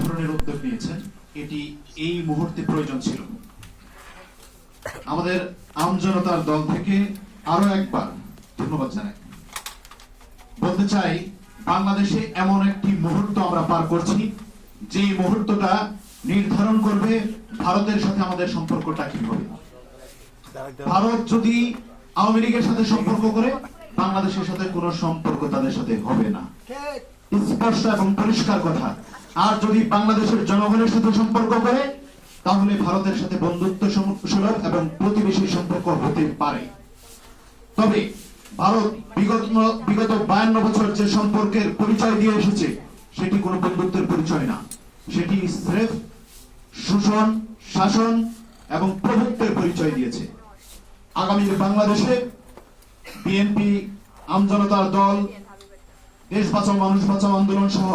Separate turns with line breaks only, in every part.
ধরনের উদ্যোগ নিয়েছেন, এটি এই মুহূর্তে প্রয়োজন ছিল। আমাদের আমজনতার দল থেকে আরো একবার ধন্যবাদ জানাই। বলতে চাই, বাংলাদেশে এমন একটি মুহূর্ত আমরা পার করছি, যে মুহূর্তটা নির্ধারণ করবে ভারতের সাথে আমাদের সম্পর্কটা কি হবে। ভারত যদি আওয়ামী লীগের সাথে সম্পর্ক করে, বাংলাদেশের সাথে কোনো সম্পর্ক তাদের সাথে হবে না, স্পষ্ট এবং পরিষ্কার কথা। আর যদি বাংলাদেশের জনগণের সাথে সম্পর্ক করে, তাহলে ভারতের সাথে বন্ধুত্ব সুলভ এবং প্রতিবেশী সম্পর্ক হতে পারে। তবে ভারত বিগত 52 বছর যে সম্পর্কের পরিচয় দিয়ে এসেছে, সেটি কোনো বন্ধুত্বের পরিচয় না, সেটি স্রেফ শোষণ, শাসন এবং প্রভুত্বের পরিচয় দিয়েছে। আগামী বাংলাদেশে বিএনপি, আমজনতার দল, দেশ বাঁচাও মানুষ বাঁচাও আন্দোলন সহ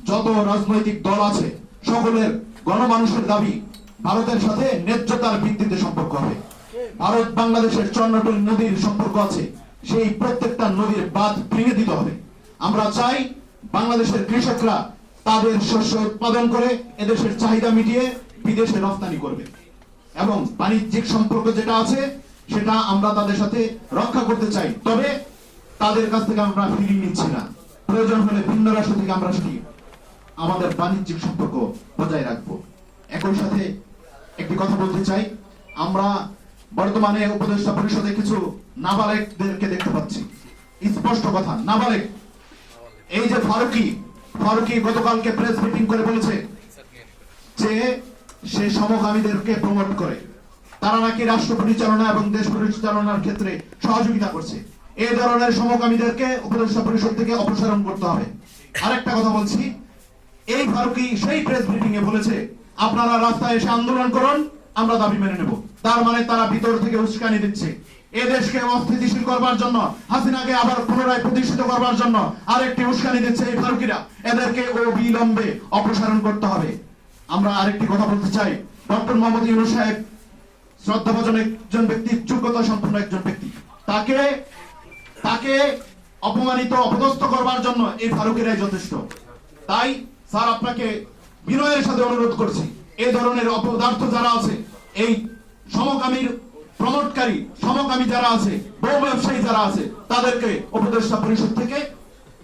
যত রাজনৈতিক দল আছে, সকলের গণমানুষের দাবি ভারতের সাথে ন্যায্যতার ভিত্তিতে সম্পর্ক হবে। ভারত বাংলাদেশের 54 নদীর সম্পর্ক আছে, সেই প্রত্যেকটা নদীর বাঁধ ভেঙে দিতে হবে। আমরা চাই বাংলাদেশের কৃষকরা তাদের শস্য উৎপাদন করে এদেশের চাহিদা মিটিয়ে বিদেশে রপ্তানি করবে, এবং বাণিজ্যিক সম্পর্ক যেটা আছে সেটা আমরা তাদের সাথে রক্ষা করতে চাই। তবে তাদের কাছ থেকে আমরা ফিরিয়ে নিচ্ছি না, প্রয়োজন হলে ভিন্ন রাষ্ট্র থেকে আমরা সেটি আমাদের বাণিজ্যিক সম্পর্ক বজায় রাখবো। একই সাথে একটি কথা বলতে চাই, আমরা বর্তমানে উপদেষ্টা পরিষদে কিছু নাবালেগদেরকে দেখতে পাচ্ছি। স্পষ্ট কথা, নাবালেগ। এই যে ফারুকি গতকালকে প্রেস মিটিং করে বলেছে যে সে সমকামীদেরকে প্রমোট করে, তারা নাকি রাষ্ট্র পরিচালনা এবং দেশ পরিচালনার ক্ষেত্রে সহযোগিতা করছে। এই ধরনের সমকামীদেরকে উপদেষ্টা পরিষদ থেকে অপসারণ করতে হবে। আরেকটা কথা বলছি, এই ফারুকি সেই প্রেস মিটিং এ বলেছে আপনারা রাস্তায় এসে আন্দোলন করুন, আমরা দাবি মেনে নেব। তার মানে তারা ভিতর থেকে উস্কানি দিচ্ছে, এদেশকে অস্থিতিশীল করবার জন্য, হাসিনাকে আবার পুনরায় প্রতিষ্ঠিত করবার জন্য আরেকটি উস্কানি দিচ্ছে এই ফারুকিরা। এদেরকে অবিলম্বে অপসারণ করতে হবে। আমরা আরেকটি কথা বলতে চাই, ডক্টর মোহাম্মদ ইউনূস সাহেব শ্রদ্ধাভাজন একজন ব্যক্তি, যোগ্যতা সম্পন্ন একজন ব্যক্তি, তাকে অপমানিত, অপদস্থ করবার জন্য এই ফারুকিরাই যথেষ্ট। তাই স্যার, আপনাকে বিনয়ের সাথে অনুরোধ করছি, এই ধরনের অপদার্থ যারা আছে, এই সমকামীর প্রমোটকারী, সমকামী যারা আছে, বহু ব্যবসায়ী যারা আছে, তাদেরকে উপদেষ্টা পরিষদ থেকে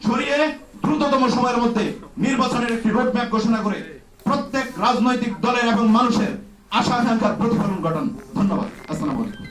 সরিয়ে দ্রুততম সময়ের মধ্যে নির্বাচনের একটি রোডম্যাপ ঘোষণা করে প্রত্যেক রাজনৈতিক দলের এবং মানুষের আশা আকাঙ্ক্ষার প্রতিফলন ঘটান। ধন্যবাদ। আসসালামু আলাইকুম।